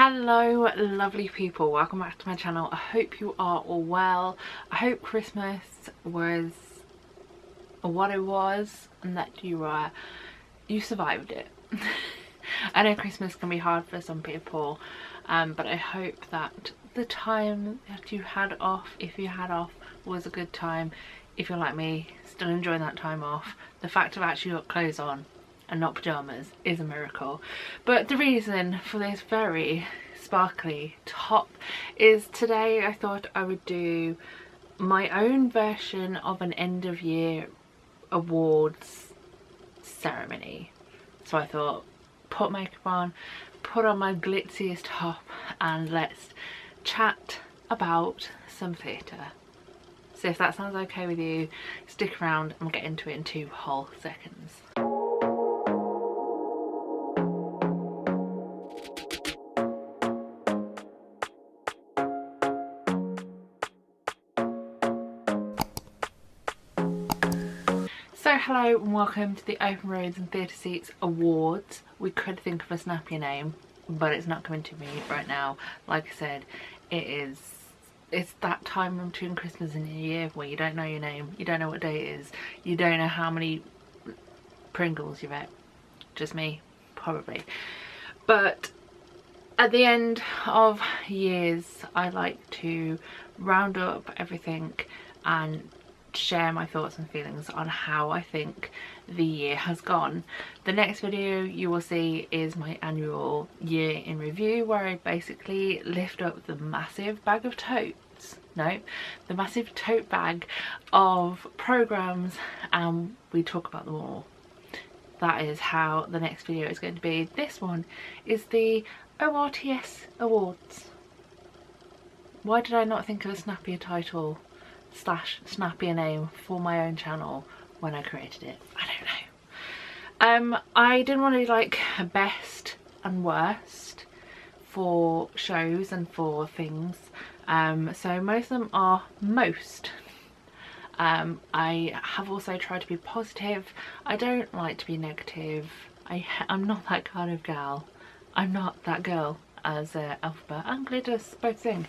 Hello lovely people, welcome back to my channel. I hope you are all well. I hope Christmas was what it was and that you survived it. I know Christmas can be hard for some people, but I hope that the time that you had off, if you had off, was a good time. If you're like me, still enjoying that time off, the fact of actually got clothes on and not pyjamas is a miracle. But the reason for this very sparkly top is today I thought I would do my own version of an end of year awards ceremony. So I thought, put makeup on, put on my glitziest top, and let's chat about some theatre. So if that sounds okay with you, stick around and we'll get into it in 2 whole seconds. So hello and welcome to the Open Roads and Theatre Seats Awards. We could think of a snappier name, but it's not coming to me right now. Like I said, it's that time between Christmas and New Year where you don't know your name, you don't know what day it is, you don't know how many Pringles you've ate. Just me, probably. But at the end of years, I like to round up everything and share my thoughts and feelings on how I think the year has gone. The next video you will see is my annual year in review, where I basically lift up the massive bag of the massive tote bag of programmes and we talk about them all. That is how the next video is going to be. This one is the ORTS Awards. Why did I not think of a snappier title / snappier name for my own channel when I created it? I don't know. I didn't want to do like a best and worst for shows and for things, so most of them are most. I have also tried to be positive. I don't like to be negative. I'm not that kind of gal. I'm not that girl, as Elphaba and Glitters both sing.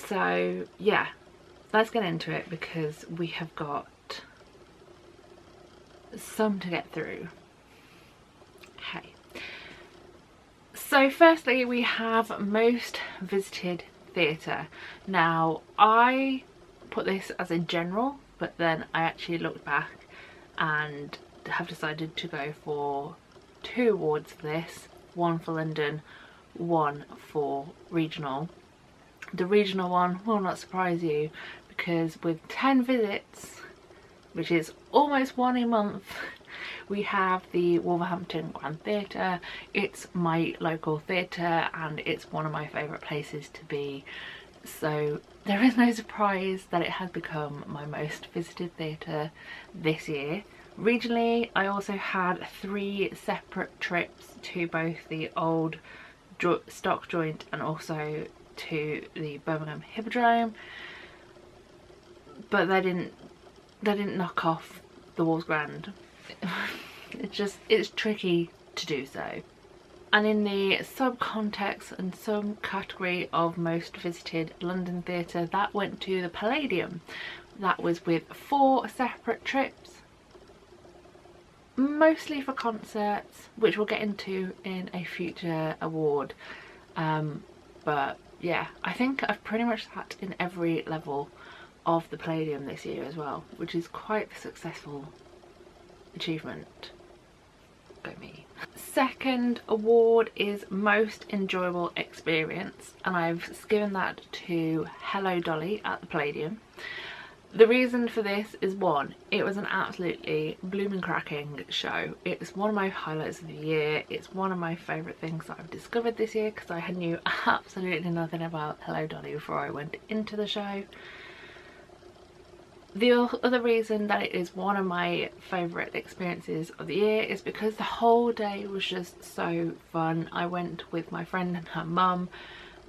So yeah, let's get into it because we have got some to get through. Okay, so firstly we have most visited theatre. Now I put this as a general, but then I actually looked back and have decided to go for 2 awards for this, one for London, one for regional. The regional one will not surprise you because with 10 visits, which is almost 1 a month, we have the Wolverhampton Grand Theatre. It's my local theatre and it's one of my favourite places to be, so there is no surprise that it has become my most visited theatre this year. Regionally, I also had 3 separate trips to both the old stock joint and also to the Birmingham Hippodrome, but they didn't knock off the Wolves Grand. It's tricky to do so. And in the subcontext and subcategory of most visited London theatre, that went to the Palladium. That was with 4 separate trips, mostly for concerts, which we'll get into in a future award. But yeah, I think I've pretty much sat in every level of the Palladium this year as well, which is quite a successful achievement. Go me. Second award is most enjoyable experience, and I've given that to Hello Dolly at the Palladium. The reason for this is, one, it was an absolutely blooming cracking show. It's one of my highlights of the year. It's one of my favourite things that I've discovered this year because I knew absolutely nothing about Hello Dolly before I went into the show. The other reason that it is one of my favourite experiences of the year is because the whole day was just so fun. I went with my friend and her mum.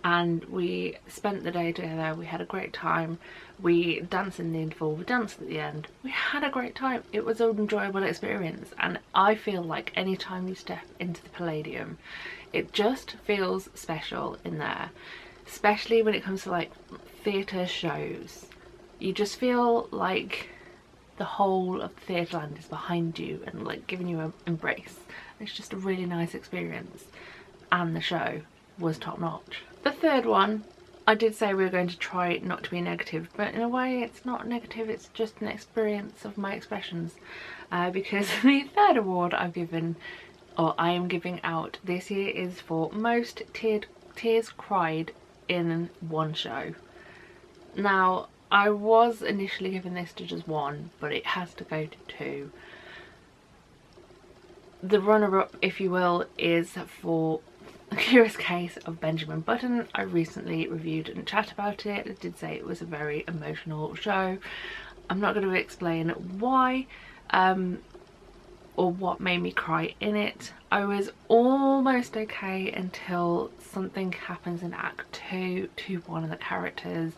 and we spent the day together. We had a great time. We danced in the interval, we danced at the end. We had a great time. It was an enjoyable experience, and I feel like anytime you step into the Palladium, it just feels special in there, especially when it comes to like theatre shows. You just feel like the whole of the Theatreland is behind you and like giving you an embrace. It's just a really nice experience, and the show was top notch. The third one, I did say we were going to try not to be negative, but in a way it's not negative, it's just an experience of my expressions, because the third award I've given, or I am giving out this year, is for most tears cried in one show. Now, I was initially giving this to just one, but it has to go to two. The runner-up, if you will, is for A Curious Case of Benjamin Button. I recently reviewed and chat about it. I did say it was a very emotional show. I'm not going to explain why or what made me cry in it. I was almost okay until something happens in Act 2 to one of the characters,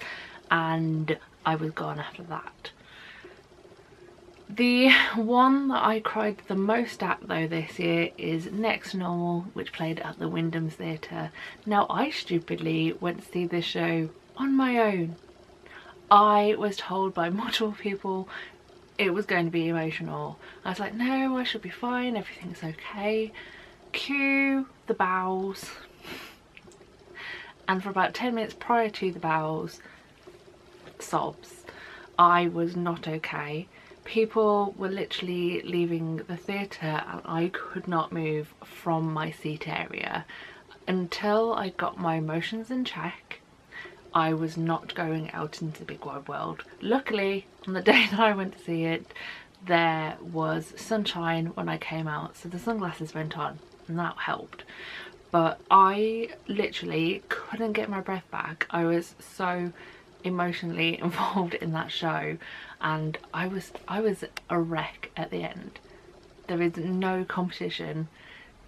and I was gone after that. The one that I cried the most at though this year is Next to Normal, which played at the Wyndham's Theatre. Now, I stupidly went to see this show on my own. I was told by multiple people it was going to be emotional. I was like, no, I should be fine, everything's okay. Cue the bows. And for about 10 minutes prior to the bows, sobs. I was not okay. People were literally leaving the theatre and I could not move from my seat area. Until I got my emotions in check, I was not going out into the big wide world. Luckily, on the day that I went to see it, there was sunshine when I came out, so the sunglasses went on and that helped. But I literally couldn't get my breath back. I was so emotionally involved in that show, and I was a wreck at the end. There is no competition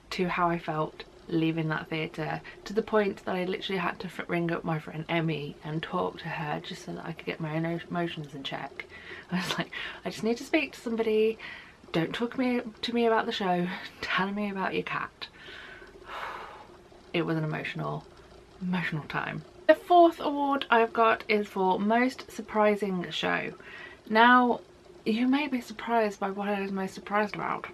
to how I felt leaving that theatre, to the point that I literally had to ring up my friend Emmy and talk to her just so that I could get my own emotions in check. I was like, I just need to speak to somebody, don't talk to me about the show, tell me about your cat. It was an emotional time. The fourth award I've got is for most surprising show. Now, you may be surprised by what I was most surprised about.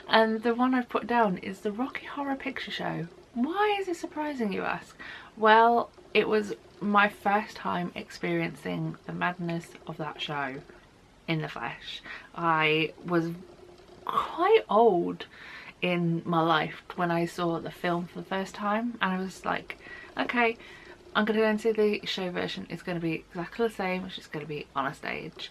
And the one I've put down is the Rocky Horror Picture Show. Why is it surprising, you ask? Well, it was my first time experiencing the madness of that show in the flesh. I was quite old in my life when I saw the film for the first time, and I was like, okay, I'm gonna go and see the show version. It's gonna be exactly the same, it's just gonna be on a stage.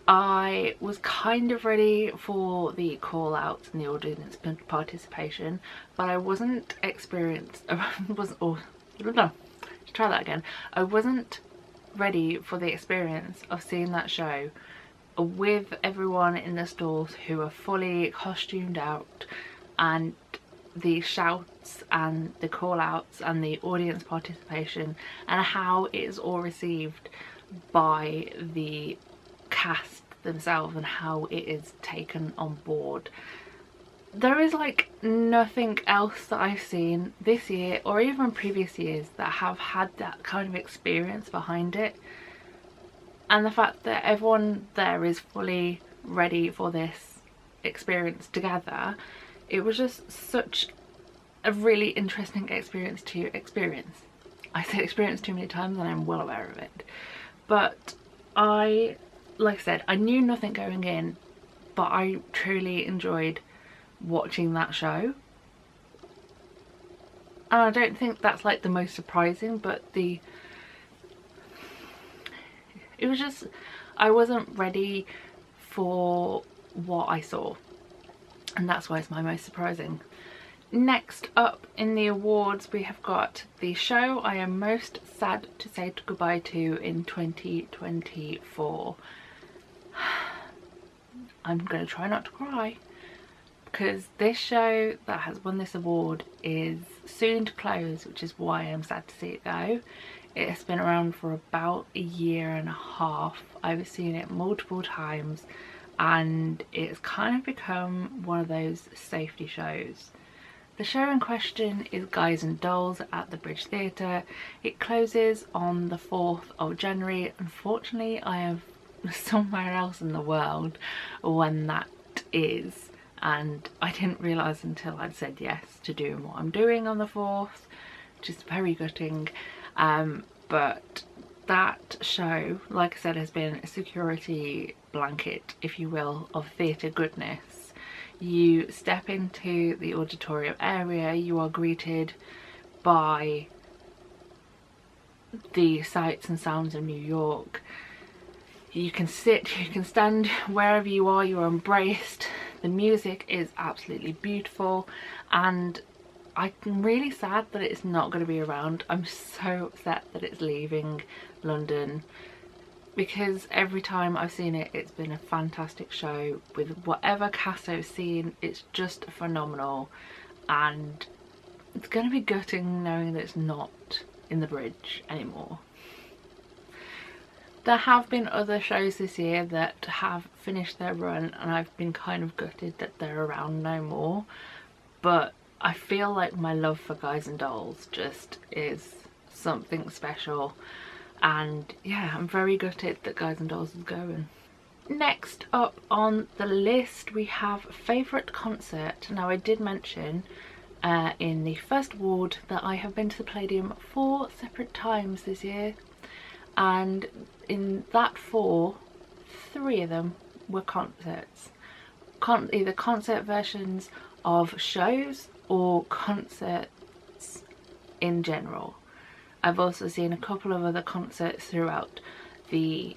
I was kind of ready for the call outs and the audience participation, but I wasn't experienced, try that again. I wasn't ready for the experience of seeing that show with everyone in the stalls who are fully costumed out, and the shouts and the call outs and the audience participation, and how it is all received by the cast themselves and how it is taken on board. There is like nothing else that I've seen this year or even previous years that have had that kind of experience behind it, and the fact that everyone there is fully ready for this experience together, it was just such a really interesting experience to experience. I said experience too many times and I'm well aware of it, but like I said, I knew nothing going in, but I truly enjoyed watching that show. And I don't think that's like the most surprising, but it was just, I wasn't ready for what I saw, and that's why it's my most surprising. Next up in the awards, we have got the show I am most sad to say goodbye to in 2024. I'm going to try not to cry, because this show that has won this award is soon to close, which is why I'm sad to see it go. It has been around for about a year and a half. I've seen it multiple times and it's kind of become one of those safety shows. The show in question is Guys and Dolls at the Bridge Theatre. It closes on the 4th of January. Unfortunately, I am somewhere else in the world when that is, and I didn't realise until I'd said yes to doing what I'm doing on the 4th, which is very gutting. But that show, like I said, has been a security blanket, if you will, of theatre goodness. You step into the auditorium area, you are greeted by the sights and sounds of New York. You can sit, you can stand, wherever you are embraced. The music is absolutely beautiful, and I'm really sad that it's not going to be around. I'm so upset that it's leaving London, because every time I've seen it, it's been a fantastic show with whatever cast I've seen. It's just phenomenal, and it's going to be gutting knowing that it's not in the Bridge anymore. There have been other shows this year that have finished their run and I've been kind of gutted that they're around no more, but I feel like my love for Guys and Dolls just is something special, and yeah, I'm very gutted that Guys and Dolls is going. Next up on the list we have favourite concert. Now, I did mention in the first award that I have been to the Palladium 4 separate times this year, and in that 4, 3 of them were concerts. Either concert versions of shows or concerts in general. I've also seen a couple of other concerts throughout the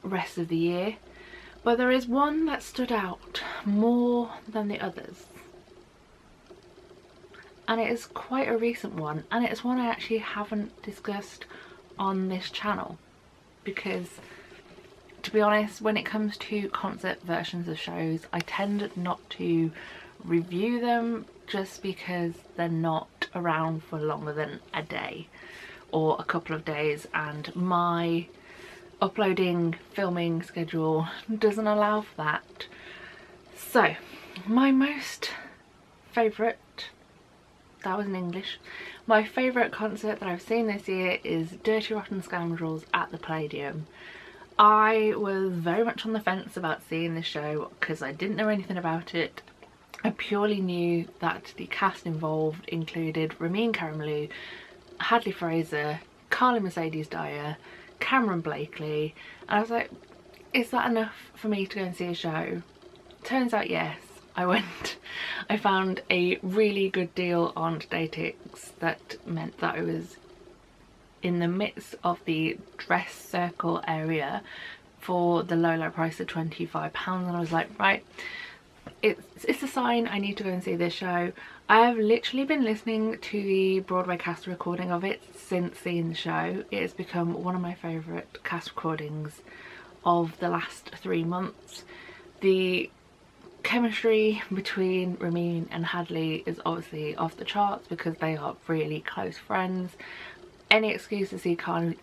rest of the year, but there is one that stood out more than the others, and it is quite a recent one, and it's one I actually haven't discussed on this channel because, to be honest, when it comes to concert versions of shows, I tend not to review them just because they're not around for longer than a day or a couple of days, and my uploading filming schedule doesn't allow for that. So my most favourite, that was in English, my favourite concert that I've seen this year is Dirty Rotten Scoundrels at the Palladium. I was very much on the fence about seeing this show because I didn't know anything about it. I purely knew that the cast involved included Ramin Karimloo, Hadley Fraser, Carly Mercedes Dyer, Cameron Blakely, and I was like, is that enough for me to go and see a show? Turns out yes. I went. I found a really good deal on Datix that meant that I was in the midst of the dress circle area for the low price of £25, and I was like, right, it's a sign I need to go and see this show. I have literally been listening to the Broadway cast recording of it since seeing the show. It has become one of my favourite cast recordings of the last 3 months. The chemistry between Ramin and Hadley is obviously off the charts because they are really close friends. Any excuse to see Carly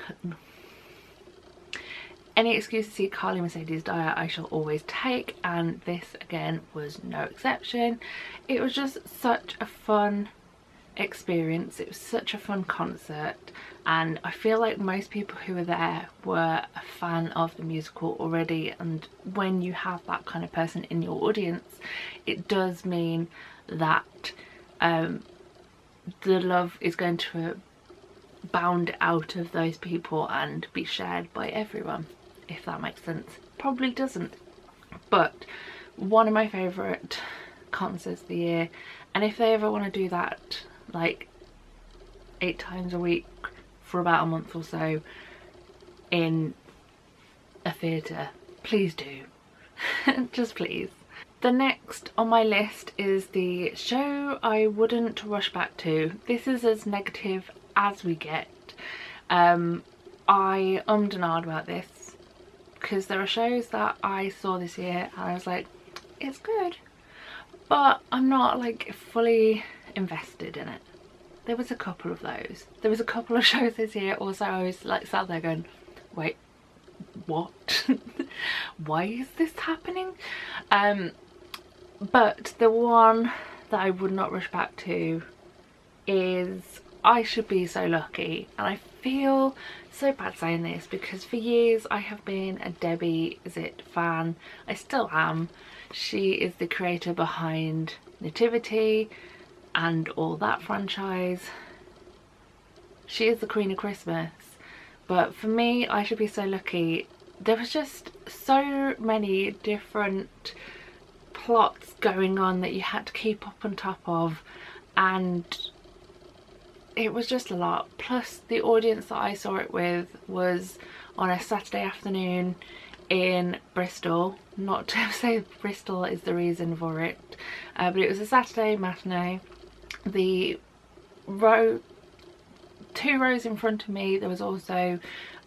Mercedes Dyer I shall always take, and this again was no exception. It was just such a fun experience. It was such a fun concert, and I feel like most people who were there were a fan of the musical already, and when you have that kind of person in your audience, it does mean that the love is going to bound out of those people and be shared by everyone, if that makes sense. Probably doesn't, but one of my favourite concerts of the year, and if they ever want to do that like 8 times a week for about a month or so in a theatre, please do. Just please. The next on my list is the show I wouldn't rush back to. This is as negative as we get. I ummed and ahed about this because there are shows that I saw this year and I was like, it's good, but I'm not like fully invested in it. There was a couple of those. There was a couple of shows this year also I was like sat there going, wait, what? Why is this happening? But the one that I would not rush back to is I Should Be So Lucky. And I feel so bad saying this because for years I have been a Debbie Is It fan. I still am. She is the creator behind Nativity and all that franchise. She is the Queen of Christmas. But for me, I Should Be So Lucky, there was just so many different plots going on that you had to keep up on top of, and it was just a lot. Plus the audience that I saw it with was on a Saturday afternoon in Bristol. Not to say Bristol is the reason for it, but it was a Saturday matinee. The two rows in front of me, there was also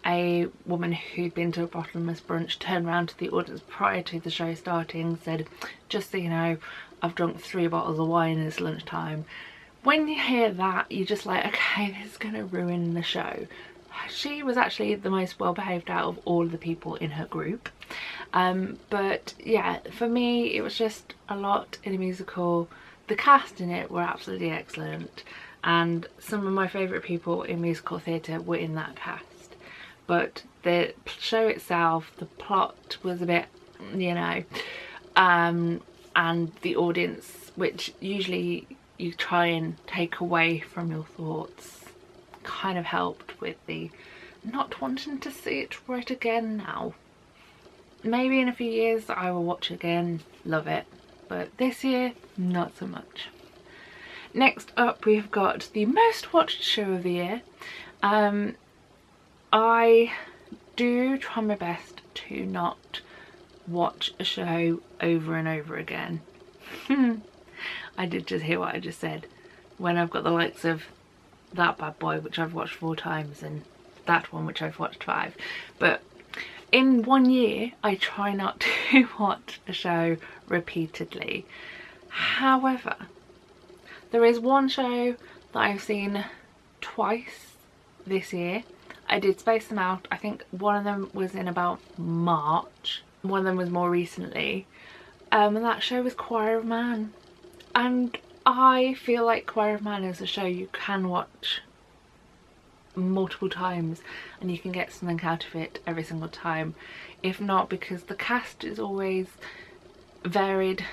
a woman who'd been to a bottomless brunch, turned around to the audience prior to the show starting, said, just so you know, I've drunk 3 bottles of wine, it's lunchtime. When you hear that, you're just like, okay, this is gonna ruin the show. She was actually the most well behaved out of all of the people in her group. But yeah, for me it was just a lot in a musical. The cast in it were absolutely excellent, and some of my favourite people in musical theatre were in that cast. But the show itself, the plot was a bit, you know, and the audience, which usually you try and take away from your thoughts, kind of helped with the not wanting to see it right again now. Maybe in a few years I will watch it again, love it, but this year not so much. Next up we've got the most watched show of the year. I do try my best to not watch a show over and over again. I did just hear what I just said. When I've got the likes of that bad boy, which I've watched 4 times, and that one, which I've watched 5. But in 1 year, I try not to watch a show repeatedly. However, there is one show that I've seen twice this year. I did space them out. I think one of them was in about March. One of them was more recently. And that show was Choir of Man. And I feel like Choir of Man is a show you can watch multiple times and you can get something out of it every single time. If not, because the cast is always varied.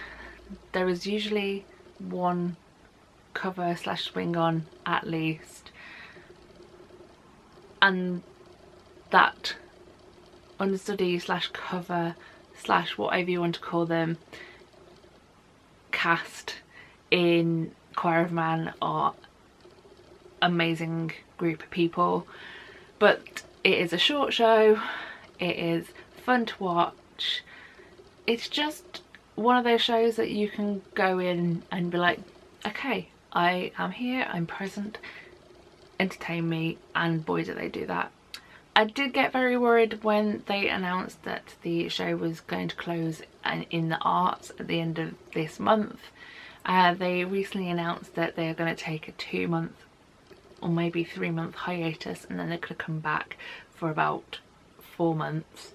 There is usually one cover / swing on at least, and that understudy / cover / whatever you want to call them cast in Choir of Man are amazing group of people. But it is a short show, it is fun to watch. It's just one of those shows that you can go in and be like, okay, I am here, I'm present, entertain me, and boy do they do that. I did get very worried when they announced that the show was going to close in the arts at the end of this month. They recently announced that they're going to take a 2-month or maybe 3-month hiatus, and then they're going to come back for about 4 months.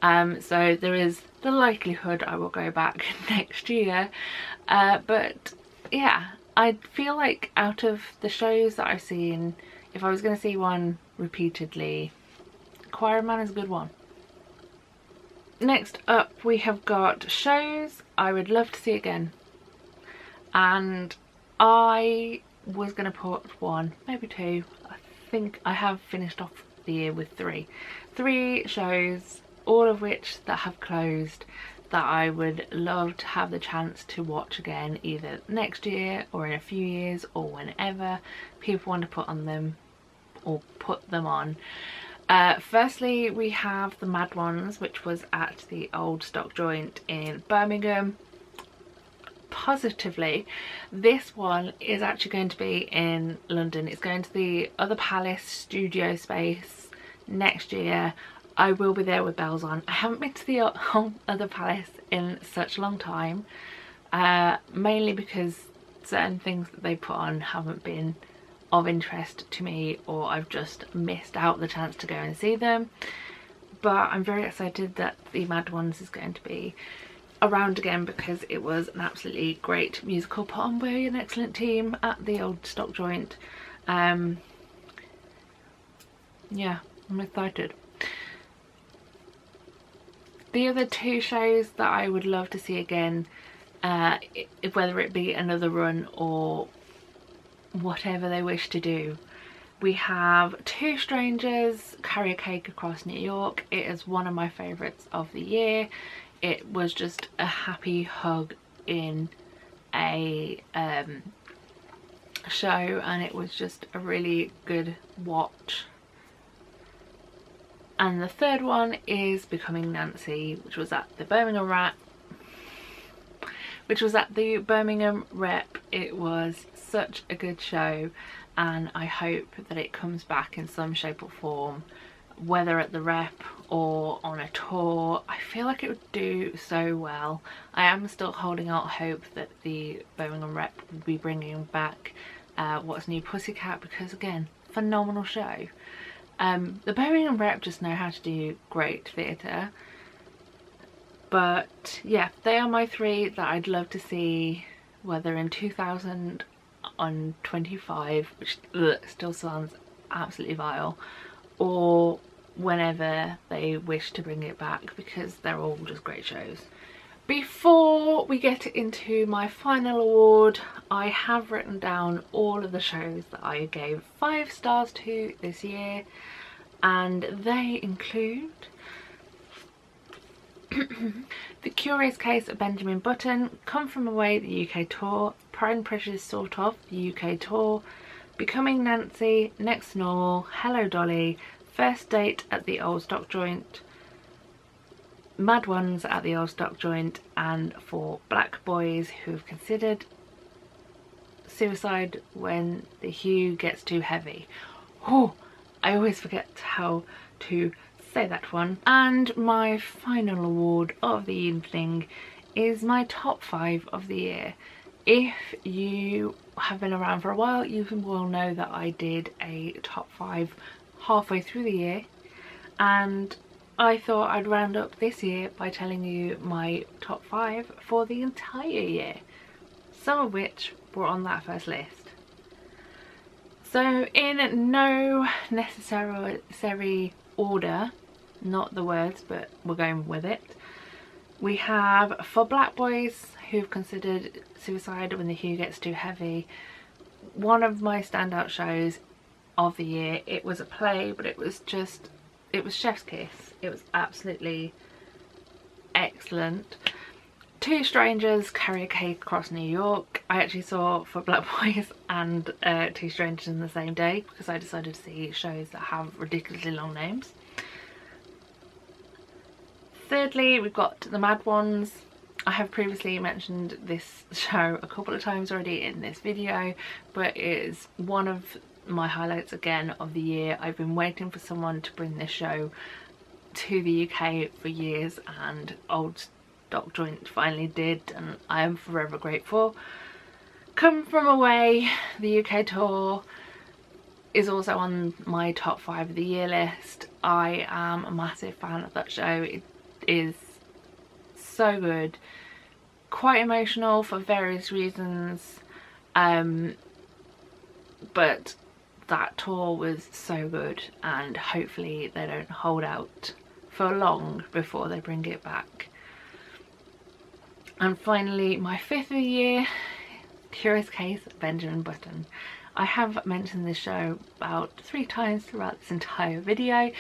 So there is the likelihood I will go back next year. But yeah, I feel like out of the shows that I've seen, if I was going to see one repeatedly, Choir of Man is a good one. Next up we have got shows I would love to see again. And I was going to put 1, maybe 2. I think I have finished off the year with 3 shows, all of which that have closed, that I would love to have the chance to watch again, either next year or in a few years or whenever people want to put on them or put them on. Firstly, we have the Mad Ones, which was at the Old Stock Joint in Birmingham. Positively, this one is actually going to be in London. It's going to the Other Palace studio space next year. I will be there with bells on. I haven't been to the Other Palace in such a long time. mainly because certain things that they put on haven't been of interest to me, or I've just missed out the chance to go and see them. But I'm very excited that the Mad Ones is going to be around again, because it was an absolutely great musical put on by an excellent team at the Old Stock Joint. Yeah, I'm excited. The other two shows that I would love to see again, whether it be another run or whatever they wish to do, we have Two Strangers Carry a Cake Across New York. It is one of my favourites of the year. It was just a happy hug in a show, and it was just a really good watch. And the third one is Becoming Nancy, which was at the Birmingham Rep. It was such a good show, and I hope that it comes back in some shape or form, whether at the Rep or on a tour. I feel like it would do so well. I am still holding out hope that the Birmingham Rep will be bringing back What's New Pussycat, because again, phenomenal show. The Birmingham Rep just know how to do great theatre. But yeah, they are my three that I'd love to see, whether in 2025, which still sounds absolutely vile, or whenever they wish to bring it back, because they're all just great shows. Before we get into my final award, I have written down all of the shows that I gave 5 stars to this year, and they include The Curious Case of Benjamin Button, Come From Away the UK tour, Pride and Prejudice Sort Of the UK tour, Becoming Nancy, Next to Normal, Hello Dolly, First Date at the Old Stock Joint, Mad Ones at the Old Stock Joint, and for Black Boys Who've Considered Suicide When the Hue Gets Too Heavy. Oh, I always forget how to say that one. And my final award of the evening is my top 5 of the year. If you have been around for a while, you will know that I did a top 5 halfway through the year, and I thought I'd round up this year by telling you my top 5 for the entire year, some of which were on that first list. So in no necessary order, not the words, but we're going with it, we have For Black Boys Who've Considered Suicide When the Hue Gets Too Heavy, one of my standout shows of the year. It was a play, but it was chef's kiss. It was absolutely excellent. Two Strangers Carry a Cake Across New York. I actually saw For Black Boys and Two Strangers in the same day, because I decided to see shows that have ridiculously long names. Thirdly, we've got The Mad Ones. I have previously mentioned this show a couple of times already in this video, but it is one of my highlights again of the year. I've been waiting for someone to bring this show to the UK for years, and Old Stock Joint finally did, and I am forever grateful. Come From Away, the UK tour, is also on my top 5 of the year list. I am a massive fan of that show. It is so good, quite emotional for various reasons, but that tour was so good, and hopefully they don't hold out for long before they bring it back. And finally, my 5th of the year, Curious Case of Benjamin Button. I have mentioned this show about 3 times throughout this entire video,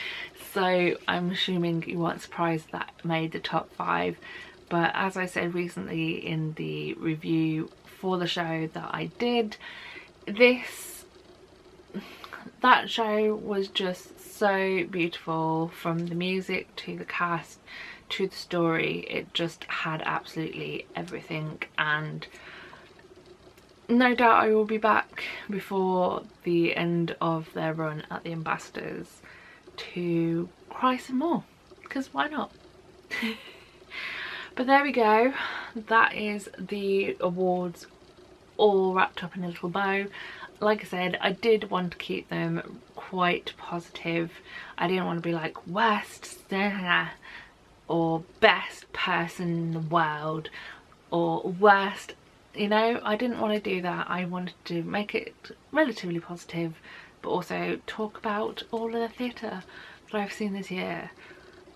so I'm assuming you weren't surprised that made the top 5. But as I said recently in the review for the show that I did, that show was just so beautiful, from the music to the cast to the story. It just had absolutely everything, and no doubt I will be back before the end of their run at the Ambassadors to cry some more, because why not? But there we go, that is the awards all wrapped up in a little bow. Like I said, I did want to keep them quite positive. I didn't want to be like worst or best person in the world or worst, you know, I didn't want to do that. I wanted to make it relatively positive, but also talk about all of the theatre that I've seen this year.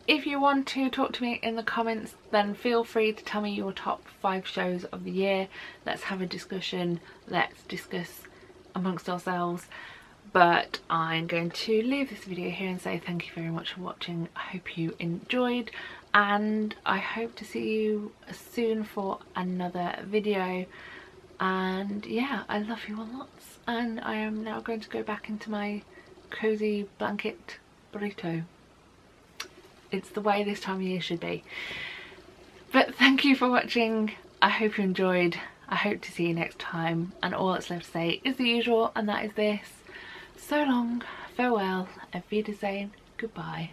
If you want to talk to me in the comments, then feel free to tell me your top 5 shows of the year. Let's have a discussion, let's discuss amongst ourselves. But I'm going to leave this video here and say thank you very much for watching. I hope you enjoyed, and I hope to see you soon for another video. And yeah, I love you all lots, and I am now going to go back into my cozy blanket burrito. It's the way this time of year should be. But thank you for watching. I hope you enjoyed. I hope to see you next time, and all that's left to say is the usual, and that is this: so long, farewell, auf Wiedersehen, goodbye.